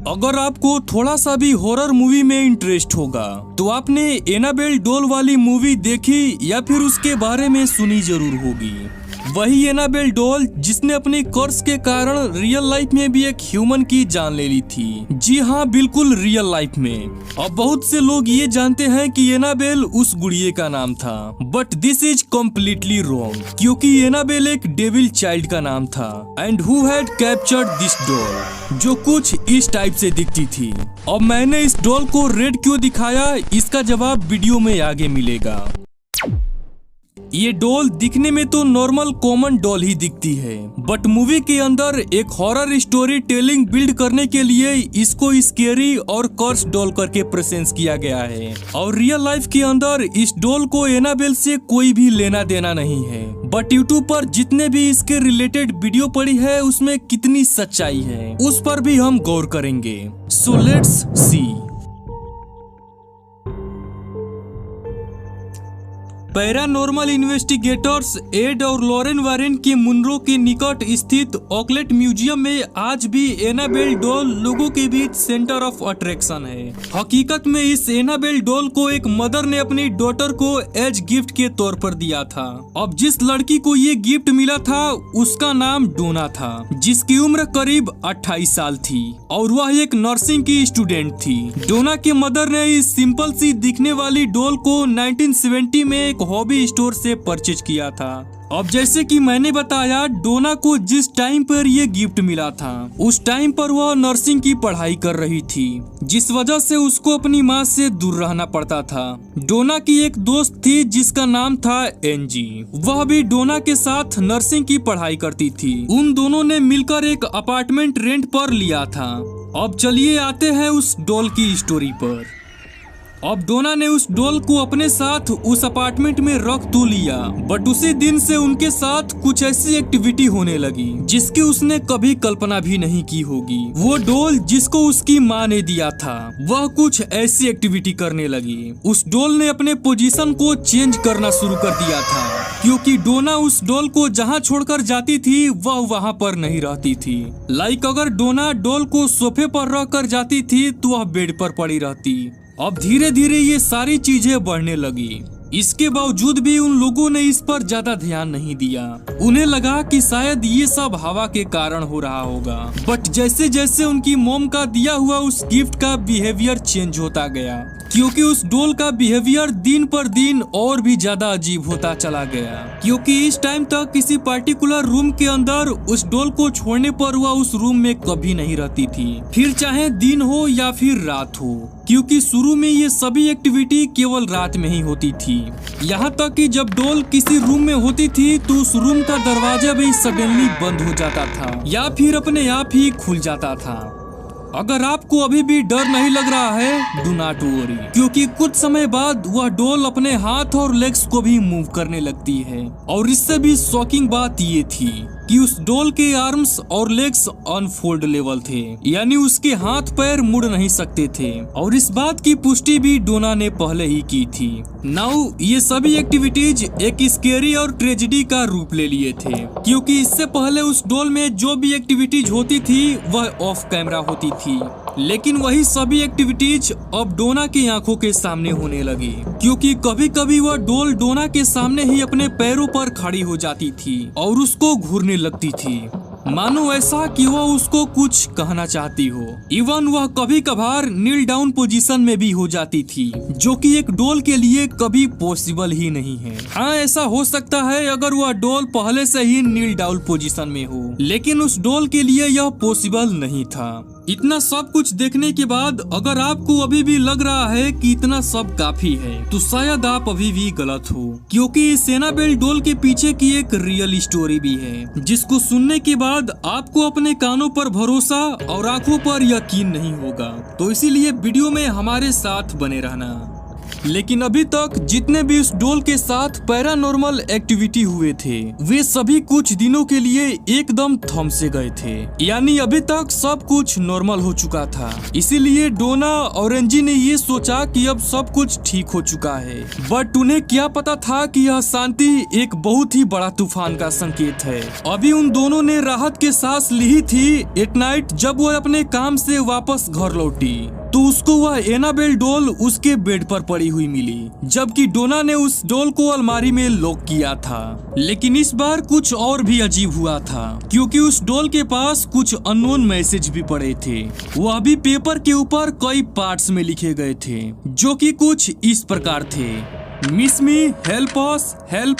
अगर आपको थोड़ा सा भी हॉरर मूवी में इंटरेस्ट होगा तो आपने एनाबेल डॉल वाली मूवी देखी या फिर उसके बारे में सुनी जरूर होगी। वही एनाबेल डॉल जिसने अपने कर्स के कारण रियल लाइफ में भी एक ह्यूमन की जान ले ली थी। जी हाँ, बिल्कुल रियल लाइफ में। अब बहुत से लोग ये जानते हैं कि एनाबेल उस गुड़िया का नाम था, but this is completely wrong, क्योंकि एनाबेल एक डेविल चाइल्ड का नाम था and who had captured this doll, जो कुछ इस टाइप से दिखती थी। अब मैंने इस डॉल को रेड क्यों दिखाया, इसका जवाब वीडियो में आगे मिलेगा। ये डॉल दिखने में तो नॉर्मल कॉमन डॉल ही दिखती है, बट मूवी के अंदर एक हॉरर स्टोरी टेलिंग बिल्ड करने के लिए इसको स्केरी और कर्स डॉल करके प्रेजेंस किया गया है। और रियल लाइफ के अंदर इस डॉल को एनाबेल से कोई भी लेना देना नहीं है, बट यूट्यूब पर जितने भी इसके रिलेटेड वीडियो पड़ी है उसमें कितनी सच्चाई है उस पर भी हम गौर करेंगे। So let's see. Paranormal investigators Ed और लॉरेन वारेन के मुनरो के निकट स्थित ऑकलेट म्यूजियम में आज भी एनाबेल डॉल लोगों के बीच सेंटर ऑफ अट्रैक्शन है। हकीकत में इस एनाबेल डॉल को एक मदर ने अपनी डॉटर को एज गिफ्ट के तौर पर दिया था। अब जिस लड़की को ये गिफ्ट मिला था उसका नाम डोना था, जिसकी उम्र करीब 28 साल थी और वह एक नर्सिंग की स्टूडेंट थी। डोना के मदर ने इस सिंपल सी दिखने वाली डॉल को 1970 में एक हॉबी स्टोर से परचेज किया था। अब जैसे कि मैंने बताया, डोना को जिस टाइम पर ये गिफ्ट मिला था उस टाइम पर वह नर्सिंग की पढ़ाई कर रही थी, जिस वजह से उसको अपनी माँ से दूर रहना पड़ता था। डोना की एक दोस्त थी जिसका नाम था एनजी, वह भी डोना के साथ नर्सिंग की पढ़ाई करती थी। उन दोनों ने मिलकर एक अपार्टमेंट रेंट पर लिया था। अब चलिए आते हैं उस डॉल की स्टोरी पर। अब डोना ने उस डॉल को अपने साथ उस अपार्टमेंट में रख तो लिया, बट उसी दिन से उनके साथ कुछ ऐसी एक्टिविटी होने लगी जिसकी उसने कभी कल्पना भी नहीं की होगी। वो डॉल जिसको उसकी माँ ने दिया था वह कुछ ऐसी एक्टिविटी करने लगी। उस डॉल ने अपने पोजीशन को चेंज करना शुरू कर दिया था, क्योंकि डोना उस डॉल को जहाँ छोड़कर जाती थी वह वहाँ पर नहीं रहती थी। लाइक अगर डोना डॉल को सोफे पर रख कर जाती थी तो वह बेड पर पड़ी रहती। अब धीरे धीरे ये सारी चीजें बढ़ने लगी। इसके बावजूद भी उन लोगों ने इस पर ज्यादा ध्यान नहीं दिया। उन्हें लगा कि शायद ये सब हवा के कारण हो रहा होगा, बट जैसे जैसे उनकी मॉम का दिया हुआ उस गिफ्ट का बिहेवियर चेंज होता गया, क्योंकि उस डॉल का बिहेवियर दिन पर दिन और भी ज्यादा अजीब होता चला गया। क्योंकि इस टाइम तक किसी पर्टिकुलर रूम के अंदर उस डॉल को छोड़ने पर वह उस रूम में कभी नहीं रहती थी, फिर चाहे दिन हो या फिर रात हो, क्योंकि शुरू में ये सभी एक्टिविटी केवल रात में ही होती थी। यहाँ तक कि जब डॉल किसी रूम में होती थी तो उस रूम का दरवाजा भी सडनली बंद हो जाता था या फिर अपने आप ही खुल जाता था। अगर आपको अभी भी डर नहीं लग रहा है, डू नॉट वरी, क्योंकि कुछ समय बाद वह डॉल अपने हाथ और लेग्स को भी मूव करने लगती है। और इससे भी शॉकिंग बात ये थी कि उस डॉल के आर्म्स और लेग्स अनफोल्ड लेवल थे, यानी उसके हाथ पैर मुड़ नहीं सकते थे। और इस बात की पुष्टि भी डोना ने पहले ही की थी। नाउ ये सभी एक्टिविटीज एक स्केरी और ट्रेजेडी का रूप ले लिए थे, क्योंकि इससे पहले उस डॉल में जो भी एक्टिविटीज होती थी वह ऑफ कैमरा होती थी, लेकिन वही सभी एक्टिविटीज अब डोना की आंखों के सामने होने लगी, क्योंकि कभी कभी वह डॉल डोना के सामने ही अपने पैरों पर खड़ी हो जाती थी और उसको घूरने लगती थी, मानो ऐसा कि वह उसको कुछ कहना चाहती हो। इवन वह कभी कभार नील डाउन पोजीशन में भी हो जाती थी, जो कि एक डॉल के लिए कभी पॉसिबल ही नहीं है। हाँ, ऐसा हो सकता है अगर वह डॉल पहले से ही नील डाउन पोजीशन में हो, लेकिन उस डॉल के लिए यह पॉसिबल नहीं था। इतना सब कुछ देखने के बाद अगर आपको अभी भी लग रहा है कि इतना सब काफी है, तो शायद आप अभी भी गलत हो, क्योंकि इस एनाबेल डॉल के पीछे की एक रियल स्टोरी भी है, जिसको सुनने के बाद आपको अपने कानों पर भरोसा और आंखों पर यकीन नहीं होगा। तो इसीलिए वीडियो में हमारे साथ बने रहना। लेकिन अभी तक जितने भी उस डॉल के साथ पैरानॉर्मल एक्टिविटी हुए थे वे सभी कुछ दिनों के लिए एकदम थम से गए थे, यानी अभी तक सब कुछ नॉर्मल हो चुका था। इसीलिए डोना और एंजी ने ये सोचा कि अब सब कुछ ठीक हो चुका है, बट उन्हें क्या पता था कि यह शांति एक बहुत ही बड़ा तूफान का संकेत है। अभी उन दोनों ने राहत के सांस ली थी एक नाइट जब वो अपने काम से वापस घर लौटी तो उसको वह एनाबेल डॉल उसके बेड पर पड़ी हुई मिली, जबकि डोना ने उस डॉल को अलमारी में लॉक किया था। लेकिन इस बार कुछ और भी अजीब हुआ था, क्योंकि उस डॉल के पास कुछ अननोन मैसेज भी पड़े थे। वह भी पेपर के ऊपर कई पार्ट्स में लिखे गए थे, जो कि कुछ इस प्रकार थे। Miss me, help us, help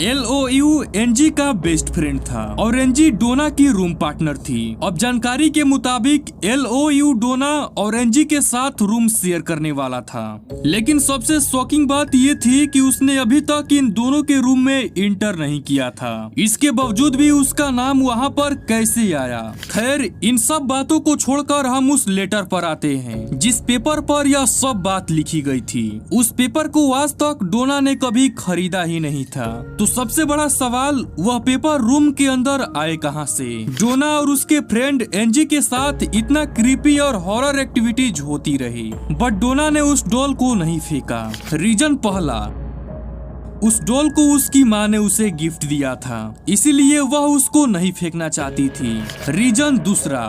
LOU Angie का बेस्ट फ्रेंड था और एनजी डोना की रूम पार्टनर थी। अब जानकारी के मुताबिक LOU डोना और एनजी के साथ रूम शेयर करने वाला था, लेकिन सबसे शॉकिंग बात ये थी कि उसने अभी तक इन दोनों के रूम में इंटर नहीं किया था। इसके बावजूद भी उसका नाम वहाँ पर कैसे आया? खैर, इन सब बातों को छोड़कर हम उस लेटर पर आते हैं जिस पेपर पर यह सब बात लिखी गई थी। उस पेपर को आज तक डोना ने कभी खरीदा ही नहीं था, तो सबसे बड़ा सवाल वह पेपर रूम के अंदर आए कहां से? डोना और उसके फ्रेंड एनजी के साथ इतना क्रीपी और हॉरर एक्टिविटीज होती रही, बट डोना ने उस डॉल को नहीं फेंका। रीजन पहला, उस डॉल को उसकी माँ ने उसे गिफ्ट दिया था, इसीलिए वह उसको नहीं फेंकना चाहती थी। रीजन दूसरा,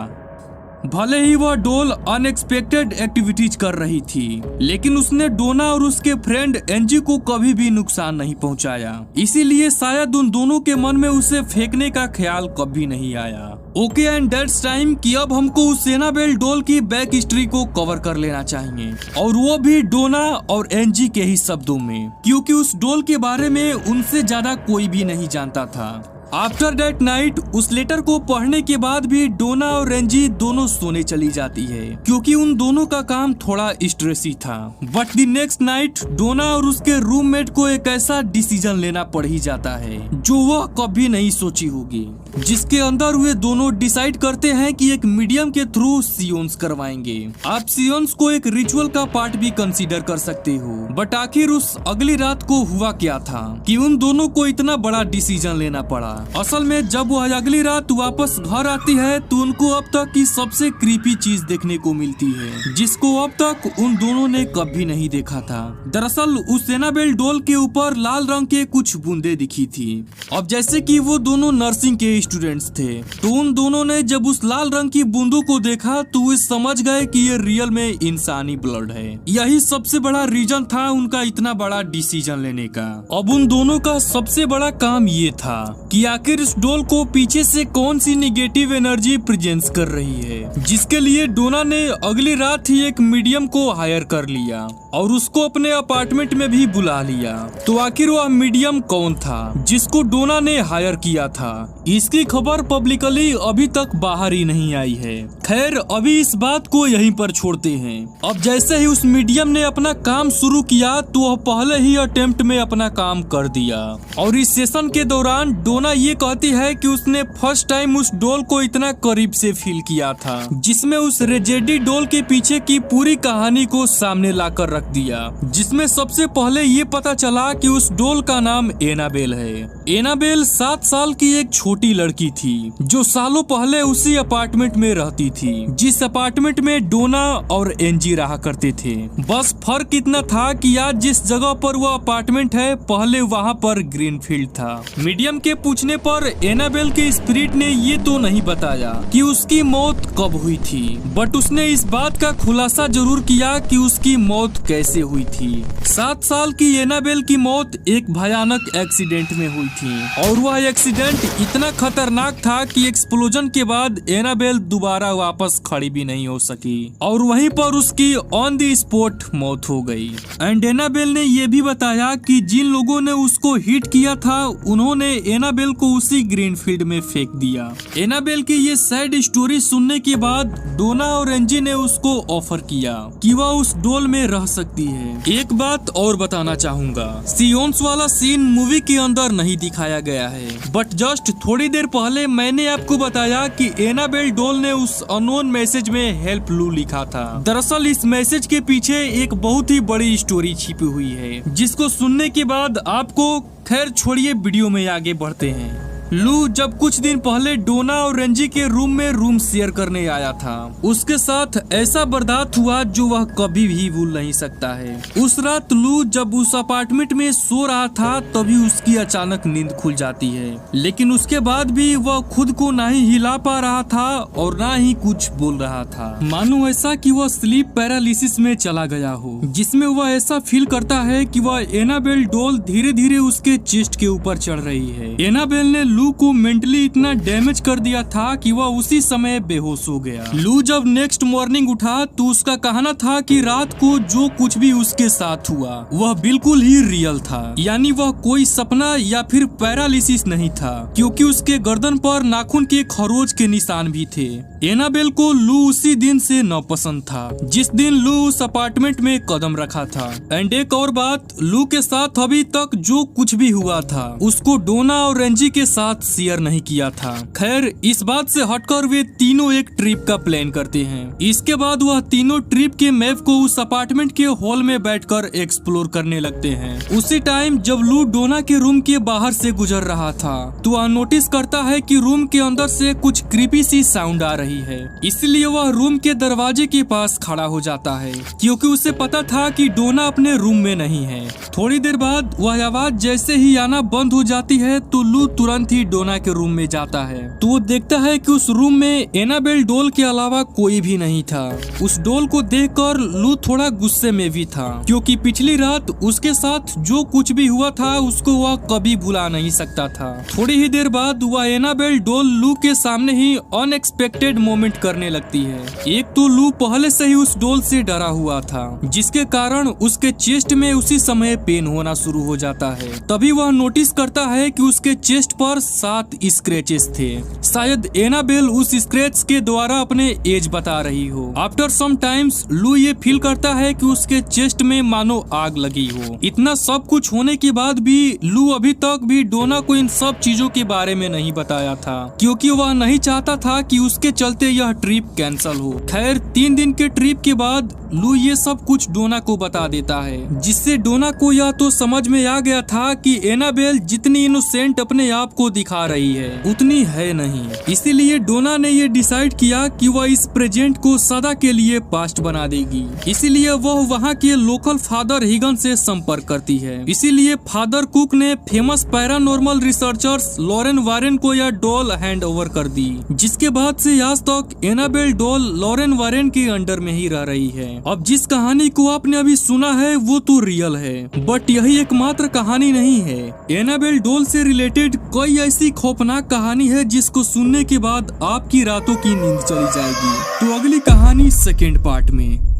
भले ही वह डॉल अनएक्सपेक्टेड एक्टिविटीज कर रही थी, लेकिन उसने डोना और उसके फ्रेंड एनजी को कभी भी नुकसान नहीं पहुंचाया, इसीलिए शायद उन दोनों के मन में उसे फेंकने का ख्याल कभी नहीं आया। ओके, एंड दैट्स टाइम कि अब हमको उस एनाबेल डॉल की बैक हिस्ट्री को कवर कर लेना चाहिए, और वो भी डोना और एनजी के ही शब्दों में, क्योंकि उस डॉल के बारे में उनसे ज्यादा कोई भी नहीं जानता था। आफ्टर दैट नाइट, उस लेटर को पढ़ने के बाद भी डोना और एनजी दोनों सोने चली जाती है, क्योंकि उन दोनों का काम थोड़ा स्ट्रेसी था। बट द नेक्स्ट नाइट डोना और उसके रूममेट को एक ऐसा डिसीजन लेना पड़ ही जाता है जो वह कभी नहीं सोची होगी, जिसके अंदर वे दोनों डिसाइड करते हैं कि एक मीडियम के थ्रू सियोन्स करवाएंगे। आप सियोन्स को एक रिचुअल का पार्ट भी कंसीडर कर सकते हो, बट आखिर उस अगली रात को हुआ क्या था कि उन दोनों को इतना बड़ा डिसीजन लेना पड़ा। असल में जब वह अगली रात वापस घर आती है तो उनको अब तक की सबसे क्रीपी चीज देखने को मिलती है, जिसको अब तक उन दोनों ने कभी नहीं देखा था। दरअसल उस एनाबेल डॉल के ऊपर लाल रंग के कुछ बूंदे दिखी थी। अब जैसे कि वो दोनों नर्सिंग के स्टूडेंट्स थे, तो उन दोनों ने जब उस लाल रंग की बूंदों को देखा तो वे समझ गए कि ये रियल में इंसानी ब्लड है। यही सबसे बड़ा रीजन था उनका इतना बड़ा डिसीजन लेने का। अब उन दोनों का सबसे बड़ा काम ये था कि आखिर इस डॉल को पीछे से कौन सी निगेटिव एनर्जी प्रेजेंस कर रही है, जिसके लिए डोना ने अगली रात ही एक मीडियम को हायर कर लिया और उसको अपने अपार्टमेंट में भी बुला लिया। तो आखिर वह मीडियम कौन था जिसको डोना ने हायर किया था? इसकी खबर पब्लिकली अभी तक बाहर ही नहीं आई है। खैर, अभी इस बात को यहीं पर छोड़ते हैं। अब जैसे ही उस मीडियम ने अपना काम शुरू किया तो वह पहले ही अटेम्प्ट में अपना काम कर दिया, और इस सेशन के दौरान डोना ये कहती है कि उसने फर्स्ट टाइम उस डॉल को इतना करीब से फील किया था, जिसमें उस रेजेडी डॉल के पीछे की पूरी कहानी को सामने लाकर रख दिया, जिसमें सबसे पहले ये पता चला कि उस डॉल का नाम एनाबेल है। एनाबेल 7 साल की एक छोटी लड़की थी जो सालों पहले उसी अपार्टमेंट में रहती थी जिस अपार्टमेंट में डोना और एनजी रहा करते थे। बस फर्क इतना था कि आज जिस जगह पर वह अपार्टमेंट है पहले वहाँ पर ग्रीन फील्ड था। मीडियम के पूछने पर एनाबेल के स्पिरिट ने ये तो नहीं बताया कि उसकी मौत कब हुई थी, बट उसने इस बात का खुलासा जरूर किया कि उसकी मौत कैसे हुई थी। 7 साल की एनाबेल की मौत एक भयानक एक्सीडेंट में हुई थी, और वह एक्सीडेंट इतना खतरनाक था कि एक्सप्लोजन के बाद एनाबेल दोबारा वापस खड़ी भी नहीं हो सकी और वहीं पर उसकी ऑन द स्पॉट मौत हो गई। एंड एनाबेल ने यह भी बताया कि जिन लोगों ने उसको हिट किया था उन्होंने एनाबेल एनाबेल को उसी ग्रीन फील्ड में फेंक दिया। एनाबेल की ये सैड स्टोरी सुनने के बाद डोना और एंजी ने उसको ऑफर किया कि वह उस डोल में रह सकती है। एक बात और बताना चाहूंगा, सियोन्स वाला सीन मूवी के अंदर नहीं दिखाया गया है, बट जस्ट थोड़ी देर पहले मैंने आपको बताया कि एनाबेल डोल ने उस अननोन मैसेज में हेल्प लू लिखा था। दरअसल इस मैसेज के पीछे एक बहुत ही बड़ी स्टोरी छिपी हुई है, जिसको सुनने के बाद आपको, खैर छोड़िए, वीडियो में आगे बढ़ते हैं। लू जब कुछ दिन पहले डोना और रेंजी के रूम शेयर करने आया था, उसके साथ ऐसा बर्दाश्त हुआ जो वह कभी भी भूल नहीं सकता है। उस रात लू जब उस अपार्टमेंट में सो रहा था तभी उसकी अचानक नींद खुल जाती है, लेकिन उसके बाद भी वह खुद को ना ही हिला पा रहा था और ना ही कुछ बोल रहा था, मानो ऐसा कि वह स्लीप पैरालिसिस में चला गया हो, जिसमें वह ऐसा फील करता है कि वह एनाबेल डोल धीरे धीरे उसके चेस्ट के ऊपर चढ़ रही है। एनाबेल ने लू को मेंटली इतना डैमेज कर दिया था कि वह उसी समय बेहोश हो गया। लू जब नेक्स्ट मॉर्निंग उठा तो उसका कहना था कि रात को जो कुछ भी उसके साथ हुआ वह बिल्कुल ही रियल था, यानी वह कोई सपना या फिर पैरालिसिस नहीं था, क्योंकि उसके गर्दन पर नाखून के खरोच के निशान भी थे। एनाबेल को लू उसी दिन से नापसंद था जिस दिन लू उस अपार्टमेंट में कदम रखा था। एंड एक और बात, लू के साथ अभी तक जो कुछ भी हुआ था उसको डोना और रेंजी के साथ शेयर नहीं किया था। खैर इस बात से हटकर वे तीनों एक ट्रिप का प्लान करते हैं। इसके बाद वह तीनों ट्रिप के मैप को उस अपार्टमेंट के हॉल में बैठकर एक्सप्लोर करने लगते हैं। उसी टाइम जब लू डोना के रूम के बाहर से गुजर रहा था तो वह नोटिस करता है कि रूम के अंदर से कुछ क्रीपी सी साउंड आ रही है, इसलिए वह रूम के दरवाजे के पास खड़ा हो जाता है, क्योंकि उसे पता था कि डोना अपने रूम में नहीं है। थोड़ी देर बाद वह आवाज जैसे ही आना बंद हो जाती है तो लू तुरंत ही डोना के रूम में जाता है तो वो देखता है कि उस रूम में एनाबेल डोल के अलावा कोई भी नहीं था। उस डोल को देखकर लू थोड़ा गुस्से में भी था, क्योंकि पिछली रात उसके साथ जो कुछ भी हुआ था उसको वह कभी भुला नहीं सकता था। थोड़ी ही देर बाद वह एनाबेल डोल लू के सामने ही अनएक्सपेक्टेड मोमेंट करने लगती है। एक तो लू पहले से ही उस डोल से डरा हुआ था, जिसके कारण उसके चेस्ट में उसी समय पेन होना शुरू हो जाता है। तभी वह नोटिस करता है कि उसके चेस्ट पर 7 स्क्रैचेस थे। शायद एनाबेल उस स्क्रैच के द्वारा अपने एज बता रही हो। आफ्टर सम टाइम्स लू ये फील करता है कि उसके चेस्ट में मानो आग लगी हो। इतना सब कुछ होने के बाद भी लू अभी तक भी डोना को इन सब चीजों के बारे में नहीं बताया था, क्योंकि वह नहीं चाहता था कि उसके चलते यह ट्रिप कैंसल हो। खैर 3 दिन के ट्रिप के बाद लू ये सब कुछ डोना को बता देता है, जिससे डोना को यह तो समझ में आ गया था कि एनाबेल जितनी इनोसेंट अपने आप को दिखा रही है उतनी है नहीं। इसीलिए डोना ने ये डिसाइड किया कि वह इस प्रेजेंट को सदा के लिए पास्ट बना देगी। इसीलिए वह वहाँ के लोकल फादर हिगन से संपर्क करती है। इसीलिए फादर कुक ने famous paranormal researchers Lorraine Warren को यह डॉल हैंड ओवर कर दी, जिसके बाद से आज तक एनाबेल डॉल लॉरेन वारेन के अंडर में ही रह रही है। अब जिस कहानी को आपने अभी सुना है वो तो रियल है, बट यही एकमात्र कहानी नहीं है। एनाबेल डॉल से रिलेटेड कई ऐसी खौफनाक कहानी है जिसको सुनने के बाद आपकी रातों की नींद चली जाएगी। तो अगली कहानी सेकेंड पार्ट में।